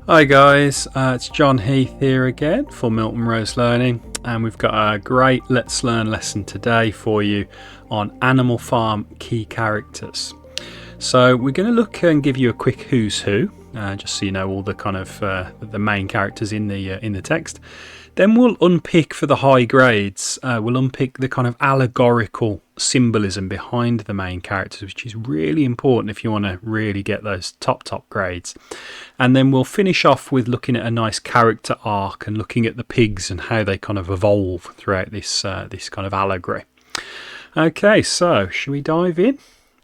Hi guys, it's John Heath here again for Milton Rose Learning, and we've got a great Let's Learn lesson today for you on Animal Farm key characters. So we're going to look and give you a quick who's who, just so you know all the kind of the main characters in the text. Then we'll unpick for the high grades. We'll unpick the kind of allegorical symbolism behind the main characters, which is really important if you want to really get those top grades. And then we'll finish off with looking at a nice character arc and looking at the pigs and how they kind of evolve throughout this this kind of allegory. Okay, so should we dive in?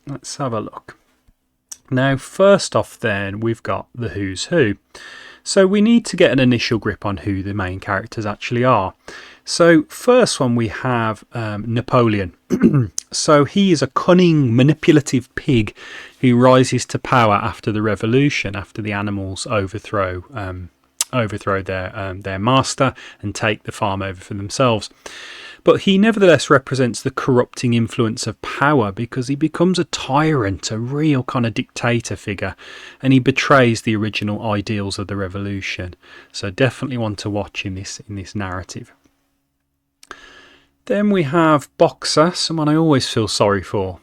Let's have a look. Now, first off then, we've got the who's who. So we need to get an initial grip on who the main characters actually are. So first one we have Napoleon. So he is a cunning, manipulative pig who rises to power after the revolution, after the animals overthrow their master and take the farm over for themselves. But he nevertheless represents the corrupting influence of power because he becomes a tyrant, a real kind of dictator figure, and he betrays the original ideals of the revolution. So definitely one to watch in this narrative. Then we have Boxer, someone I always feel sorry for.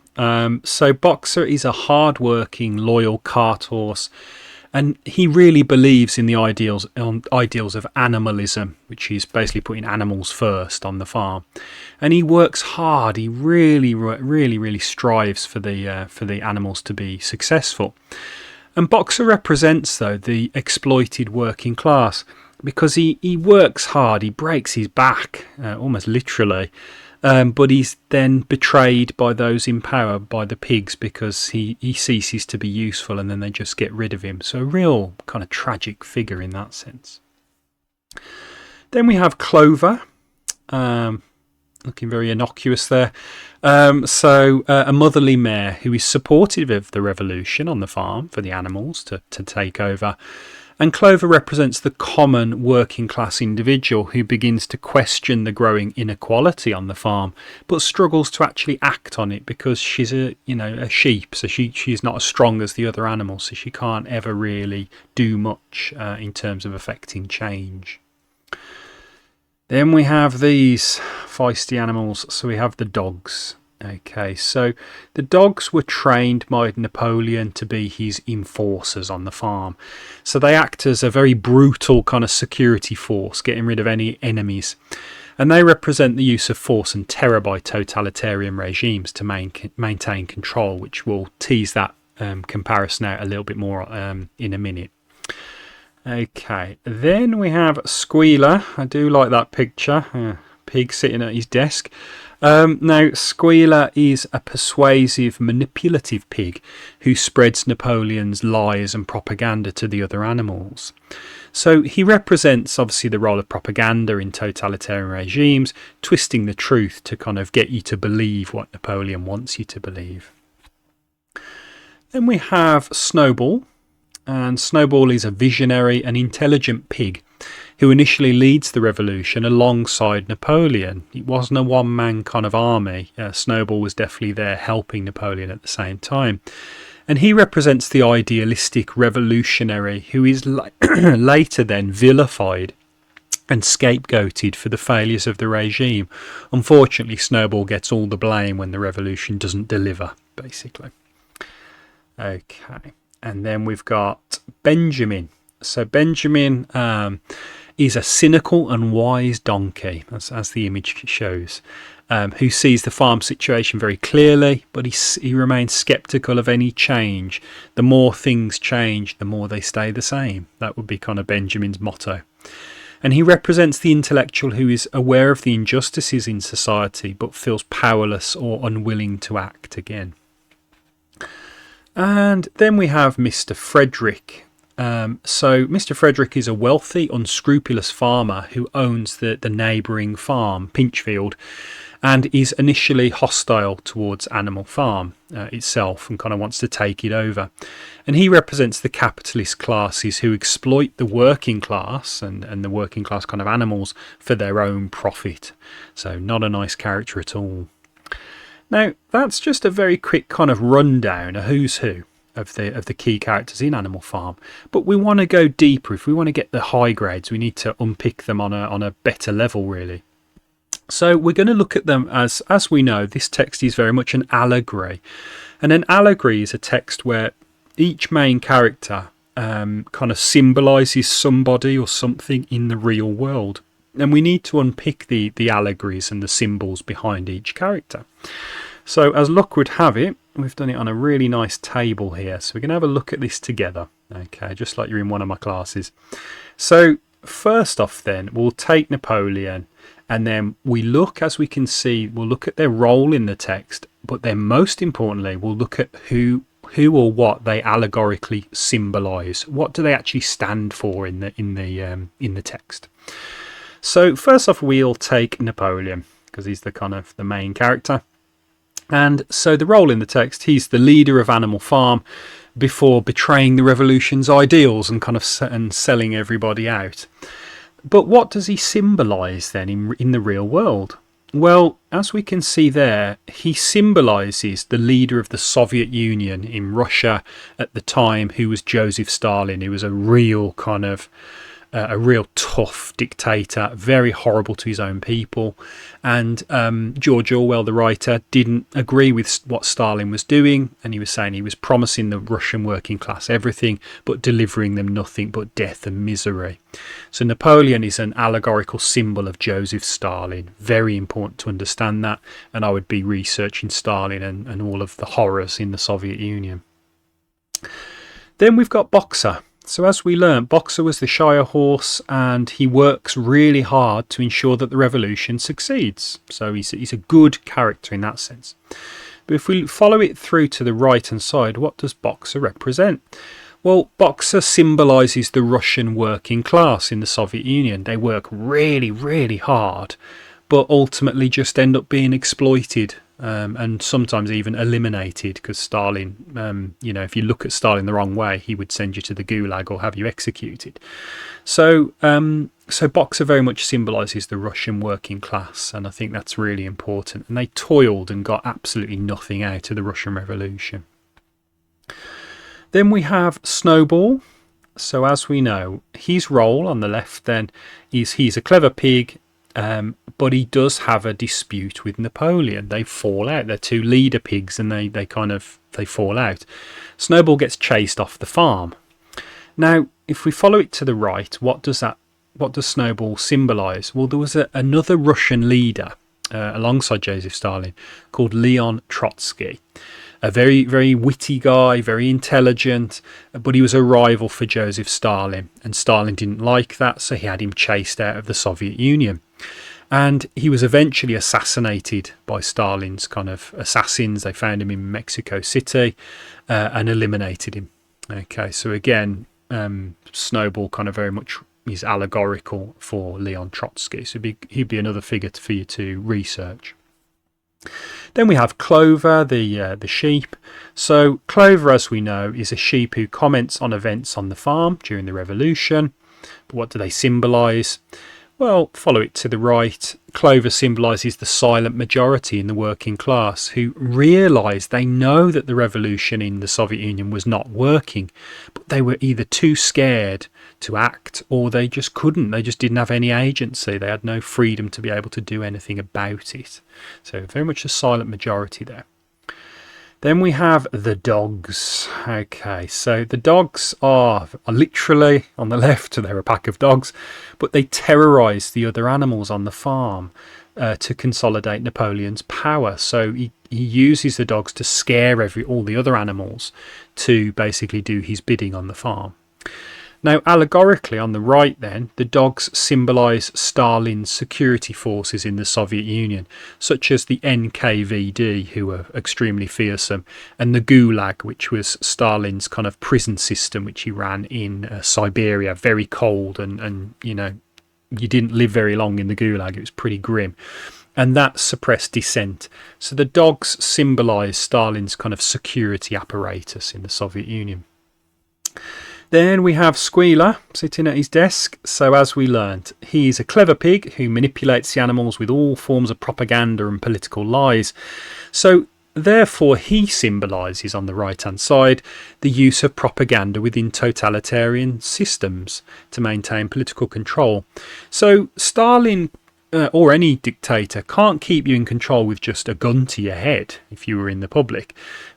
So Boxer is a hard-working, loyal cart horse, and he really believes in the ideals of animalism, which is basically putting animals first on the farm. And he works hard. He really strives for the animals to be successful. And Boxer represents, though, the exploited working class because he works hard. He breaks his back, almost literally. But he's then betrayed by those in power, by the pigs, because he ceases to be useful and then they just get rid of him. So a real kind of tragic figure in that sense. Then we have Clover, looking very innocuous there. So a motherly mare who is supportive of the revolution on the farm for the animals to take over. And Clover represents the common working class individual who begins to question the growing inequality on the farm, but struggles to actually act on it because she's a sheep, so she's not as strong as the other animals, so she can't ever really do much in terms of affecting change. Then we have these feisty animals, so we have the dogs. Okay, so the dogs were trained by Napoleon to be his enforcers on the farm. So they act as a very brutal kind of security force, getting rid of any enemies. And they represent the use of force and terror by totalitarian regimes to maintain control, which we'll tease that comparison out a little bit more in a minute. Okay, then we have Squealer. I do like that picture. Pig sitting at his desk. Now, Squealer is a persuasive, manipulative pig who spreads Napoleon's lies and propaganda to the other animals. So he represents, obviously, the role of propaganda in totalitarian regimes, twisting the truth to kind of get you to believe what Napoleon wants you to believe. Then we have Snowball. And Snowball is a visionary and intelligent pig who initially leads the revolution alongside Napoleon. It wasn't a one-man kind of army. Snowball was definitely there helping Napoleon at the same time. And he represents the idealistic revolutionary who is later then vilified and scapegoated for the failures of the regime. Unfortunately, Snowball gets all the blame when the revolution doesn't deliver, basically. Okay. And then we've got Benjamin. So Benjamin is a cynical and wise donkey, as the image shows, who sees the farm situation very clearly, but he remains sceptical of any change. The more things change, the more they stay the same. That would be kind of Benjamin's motto. And he represents the intellectual who is aware of the injustices in society, but feels powerless or unwilling to act again. And then we have Mr. Frederick. So Mr. Frederick is a wealthy, unscrupulous farmer who owns the neighbouring farm, Pinchfield, and is initially hostile towards Animal Farm itself and kind of wants to take it over. And he represents the capitalist classes who exploit the working class and the working class kind of animals for their own profit. So not a nice character at all. Now, that's just a very quick kind of rundown of who's who. of the key characters in Animal Farm. But we want to go deeper. If we want to get the high grades, we need to unpick them on a better level, really. So we're going to look at them as we know, this text is very much an allegory. And an allegory is a text where each main character kind of symbolises somebody or something in the real world. And we need to unpick the allegories and the symbols behind each character. So as luck would have it, we've done it on a really nice table here. So we're going to have a look at this together. Okay, just like you're in one of my classes. So first off then, we'll take Napoleon, and then we look, as we can see, we'll look at their role in the text, but then most importantly, we'll look at who or what they allegorically symbolise. What do they actually stand for in the text? So first off, we'll take Napoleon, because he's the main character. And so the role in the text, he's the leader of Animal Farm before betraying the revolution's ideals and and selling everybody out. But what does he symbolise then in the real world? Well, as we can see there, he symbolises the leader of the Soviet Union in Russia at the time, who was Joseph Stalin, who was a real tough dictator, very horrible to his own people. And George Orwell, the writer, didn't agree with what Stalin was doing, and he was saying he was promising the Russian working class everything, but delivering them nothing but death and misery. So Napoleon is an allegorical symbol of Joseph Stalin. Very important to understand that, and I would be researching Stalin and all of the horrors in the Soviet Union. Then we've got Boxer. So as we learned, Boxer was the Shire horse, and he works really hard to ensure that the revolution succeeds. So he's a good character in that sense. But if we follow it through to the right-hand side, what does Boxer represent? Well, Boxer symbolises the Russian working class in the Soviet Union. They work really, really hard, but ultimately just end up being exploited. And sometimes even eliminated, because Stalin, if you look at Stalin the wrong way, he would send you to the gulag or have you executed. So Boxer very much symbolises the Russian working class, and I think that's really important. And they toiled and got absolutely nothing out of the Russian Revolution. Then we have Snowball. So as we know, his role on the left then is he's a clever pig. But he does have a dispute with Napoleon. They fall out. They're two leader pigs, and they fall out. Snowball gets chased off the farm. Now, if we follow it to the right, what does Snowball symbolise? Well, there was another Russian leader alongside Joseph Stalin called Leon Trotsky. A very, very witty guy, very intelligent, but he was a rival for Joseph Stalin, and Stalin didn't like that, so he had him chased out of the Soviet Union. And he was eventually assassinated by Stalin's assassins. They found him in Mexico City and eliminated him. Okay, so again, Snowball very much is allegorical for Leon Trotsky. So he'd be another figure for you to research. Then we have Clover, the sheep. So Clover, as we know, is a sheep who comments on events on the farm during the revolution. But what do they symbolise? Well, follow it to the right. Clover symbolises the silent majority in the working class who realise they know that the revolution in the Soviet Union was not working, but they were either too scared to act or they just couldn't. They just didn't have any agency. They had no freedom to be able to do anything about it. So very much a silent majority there. Then we have the dogs. Okay, so the dogs are literally on the left, they're a pack of dogs, but they terrorise the other animals on the farm to consolidate Napoleon's power. So he uses the dogs to scare all the other animals to basically do his bidding on the farm. Now, allegorically on the right then, the dogs symbolise Stalin's security forces in the Soviet Union, such as the NKVD, who were extremely fearsome, and the Gulag, which was Stalin's prison system, which he ran in Siberia, very cold, and you didn't live very long in the Gulag. It was pretty grim. And that suppressed dissent. So the dogs symbolise Stalin's security apparatus in the Soviet Union. Then we have Squealer sitting at his desk. So as we learnt, he's a clever pig who manipulates the animals with all forms of propaganda and political lies. So therefore, he symbolises on the right-hand side the use of propaganda within totalitarian systems to maintain political control. So Stalin or any dictator can't keep you in control with just a gun to your head if you were in the public.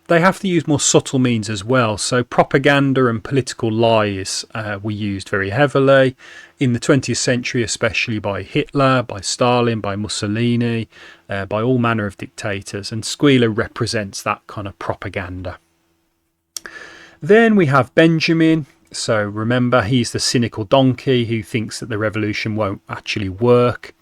They have to use more subtle means as well. So propaganda and political lies were used very heavily in the 20th century, especially by Hitler, by Stalin, by Mussolini, by all manner of dictators. And Squealer represents that kind of propaganda. Then we have Benjamin. So remember, he's the cynical donkey who thinks that the revolution won't actually work.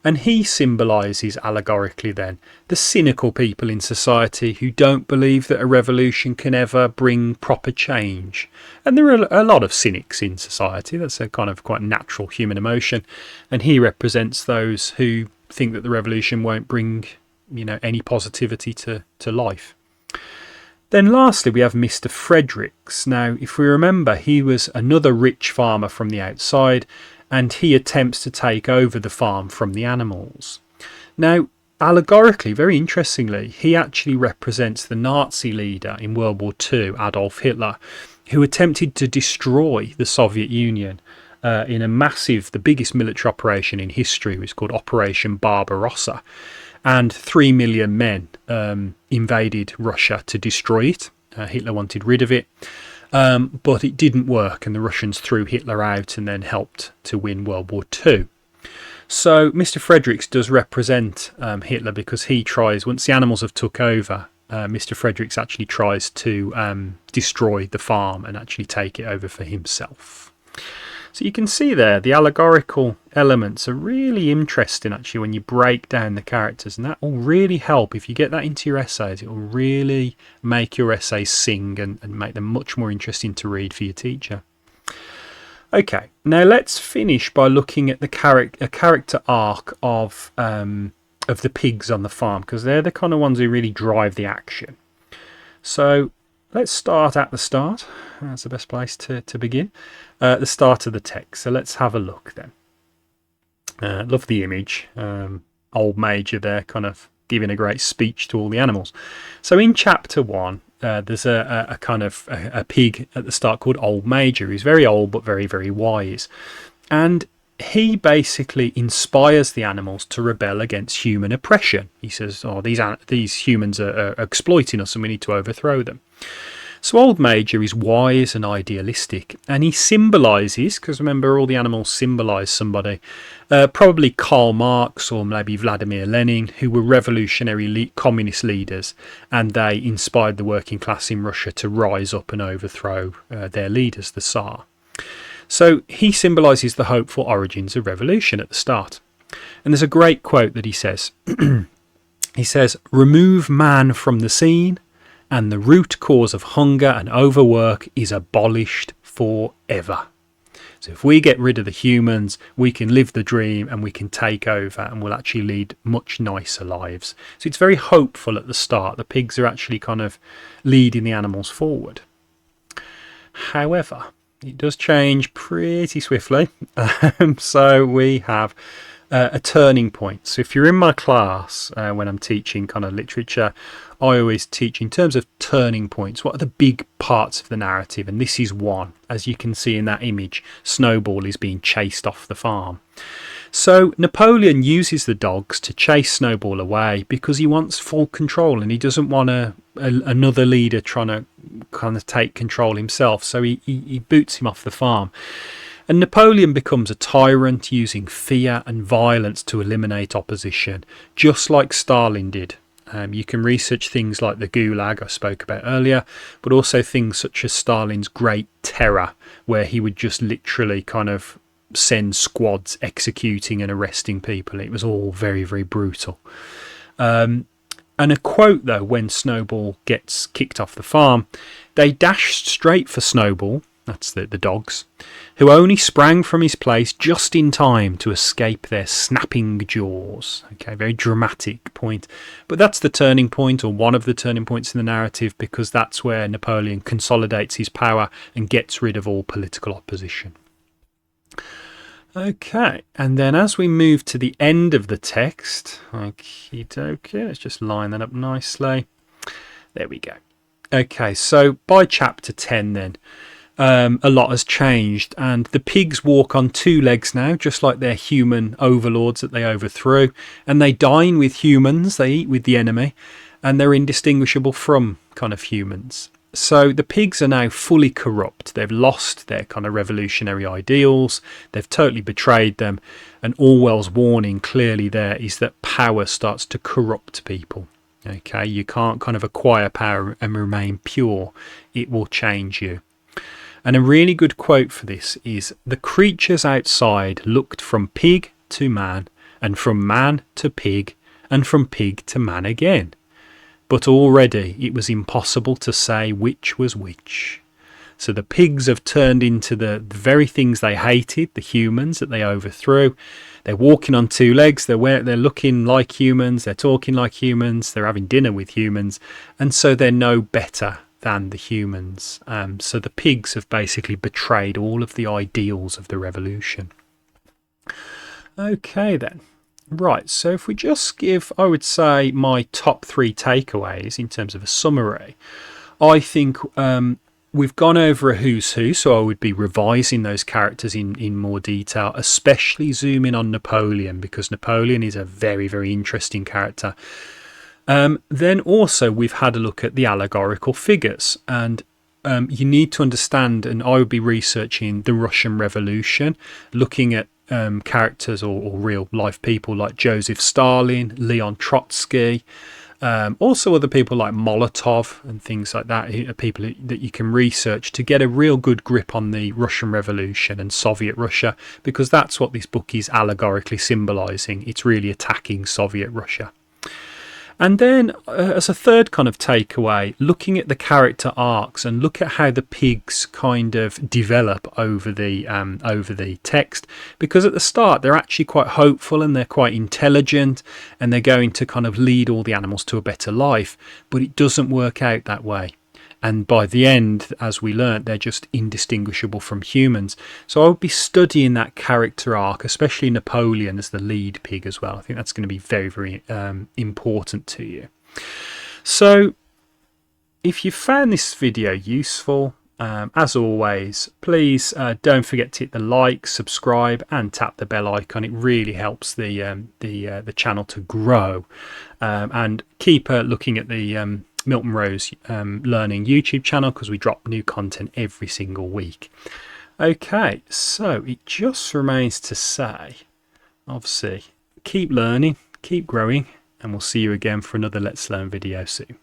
And he symbolises allegorically then the cynical people in society who don't believe that a revolution can ever bring proper change. And there are a lot of cynics in society. That's a kind of quite natural human emotion. And he represents those who think that the revolution won't bring, any positivity to life. Then lastly, we have Mr. Fredericks. Now, if we remember, he was another rich farmer from the outside, and he attempts to take over the farm from the animals. Now, allegorically, very interestingly, he actually represents the Nazi leader in World War II, Adolf Hitler, who attempted to destroy the Soviet Union in a massive, the biggest military operation in history. It was called Operation Barbarossa. And 3 million men invaded Russia to destroy it. Hitler wanted rid of it, but it didn't work, and the Russians threw Hitler out and then helped to win World War II. So Mr. Fredericks does represent Hitler because he tries, once the animals have took over, Mr. Fredericks actually tries to destroy the farm and actually take it over for himself. So you can see there the allegorical elements are really interesting actually when you break down the characters, and that will really help if you get that into your essays. It will really make your essays sing and make them much more interesting to read for your teacher. Okay, now let's finish by looking at the character arc of the pigs on the farm, because they're the kind of ones who really drive the action. So let's start at the start. That's the best place to begin. The start of the text. So let's have a look then. Love the image. Old Major there kind of giving a great speech to all the animals. So in chapter 1, there's a kind of a pig at the start called Old Major. He's very old but very, very wise. And he basically inspires the animals to rebel against human oppression. He says, these humans are exploiting us and we need to overthrow them. So Old Major is wise and idealistic, and he symbolises, because remember all the animals symbolise somebody, probably Karl Marx or maybe Vladimir Lenin, who were revolutionary communist leaders, and they inspired the working class in Russia to rise up and overthrow their leaders, the Tsar. So he symbolises the hopeful origins of revolution at the start. And there's a great quote that he says. He says, "Remove man from the scene, and the root cause of hunger and overwork is abolished forever." So if we get rid of the humans, we can live the dream and we can take over and we'll actually lead much nicer lives. So it's very hopeful at the start. The pigs are actually kind of leading the animals forward. However, it does change pretty swiftly. So we have a turning point. So if you're in my class when I'm teaching kind of literature, I always teach in terms of turning points. What are the big parts of the narrative? And this is one. As you can see in that image, Snowball is being chased off the farm. So Napoleon uses the dogs to chase Snowball away because he wants full control and he doesn't want another leader trying to kind of take control himself. So he boots him off the farm. And Napoleon becomes a tyrant using fear and violence to eliminate opposition, just like Stalin did. You can research things like the Gulag I spoke about earlier, but also things such as Stalin's Great Terror, where he would just literally kind of send squads executing and arresting people. It was all very, very brutal. And a quote, though, when Snowball gets kicked off the farm, they dashed straight for Snowball, that's the dogs, who only sprang from his place just in time to escape their snapping jaws. Okay, very dramatic point. But that's the turning point, or one of the turning points in the narrative, because that's where Napoleon consolidates his power and gets rid of all political opposition. Okay, and then as we move to the end of the text, okie dokie, let's just line that up nicely. There we go. Okay, so by chapter 10 then, a lot has changed, and the pigs walk on two legs now, just like their human overlords that they overthrew, and they dine with humans, they eat with the enemy, and they're indistinguishable from kind of humans. So the pigs are now fully corrupt. They've lost their kind of revolutionary ideals. They've totally betrayed them. And Orwell's warning clearly there is that power starts to corrupt people. Okay, you can't kind of acquire power and remain pure. It will change you. And a really good quote for this is, the creatures outside looked from pig to man, and from man to pig, and from pig to man again. But already it was impossible to say which was which. So the pigs have turned into the very things they hated, the humans that they overthrew. They're walking on two legs, they're looking like humans, they're talking like humans, they're having dinner with humans, and so they're no better than the humans. So the pigs have basically betrayed all of the ideals of the revolution. Okay then. Right, so if we just give, I would say, my top 3 takeaways in terms of a summary, I think we've gone over a who's who, so I would be revising those characters in more detail, especially zooming on Napoleon, because Napoleon is a very, very interesting character. Then also we've had a look at the allegorical figures, and you need to understand, and I would be researching the Russian Revolution, looking at characters or real life people like Joseph Stalin, Leon Trotsky, also other people like Molotov and things like that, people that you can research to get a real good grip on the Russian Revolution and Soviet Russia, because that's what this book is allegorically symbolising. It's really attacking Soviet Russia. And then as a third kind of takeaway, looking at the character arcs and look at how the pigs kind of develop over the text, because at the start they're actually quite hopeful and they're quite intelligent and they're going to kind of lead all the animals to a better life, but it doesn't work out that way. And by the end, as we learnt, they're just indistinguishable from humans. So I would be studying that character arc, especially Napoleon as the lead pig as well. I think that's going to be very, very important to you. So if you found this video useful, as always, please don't forget to hit the like, subscribe and tap the bell icon. It really helps the channel to grow. And keep looking at the Milton Rose Learning YouTube channel, because we drop new content every single week. Okay, so it just remains to say, obviously, keep learning, keep growing, and we'll see you again for another Let's Learn video soon.